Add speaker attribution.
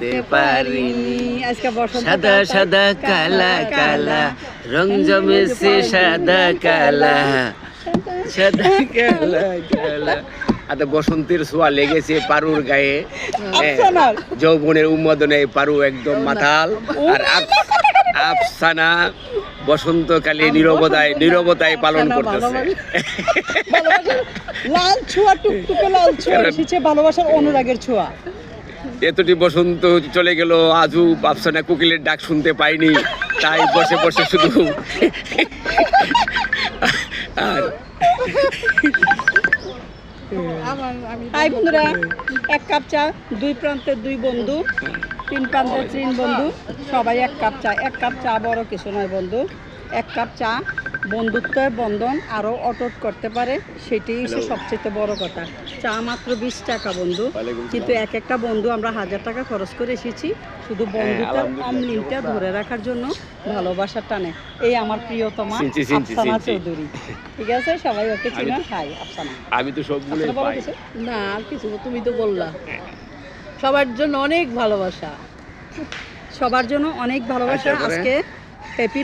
Speaker 1: ভুলতে পারিনি। সাদা সাদা কালা কালা রং জমেছে সাদা কালা সাদা কালা কালা। আচ্ছা, বসন্তের ছোঁয়া লেগেছে পারুর গায়ে, যৌবনের উন্মাদনে পারু একদম মাতাল। আর আফসানা বসন্তকালে নীরবতায় পালন করতেছে।
Speaker 2: লাল ছোঁয়া, টুকটুকে লাল ছোঁয়া এসেছে, ভালোবাসার অনুরাগের ছোঁয়া।
Speaker 1: এতটি বসন্ত চলে গেল, আজও আফসানা কোকিলের ডাক শুনতে পাইনি, তাই বসে বসে শুধু আর
Speaker 2: হাই বন্ধুরা, এক কাপ চা, দুই প্রান্তের দুই বন্ধু, তিন প্রান্তের তিন বন্ধু, সবাই এক কাপ চা। এক কাপ চা বড় কিছু নয় বন্ধু, এক কাপ চা বন্ধুত্বের বন্ধন আরও অটুট করতে পারে, সেটাই হচ্ছে সবচেয়ে বড় কথা। চা মাত্র 20 টাকা বন্ধু, কিন্তু এক একটা বন্ধু আমরা 1000 টাকা খরচ করে এসেছি শুধু বন্ধুত্বের অমলিনটা ধরে রাখার জন্য, ভালোবাসার টানে। এই আমার প্রিয়তমা আফসানা চৌধুরী, ঠিক আছে? সবাই ওকে চিনো। হাই আফসানা।
Speaker 1: আমি তো সবগুলো
Speaker 2: না, আর কিছু তুমি তো বললা। সবার জন্য অনেক ভালোবাসা, সবার জন্য অনেক ভালোবাসা। আজকে হ্যাপি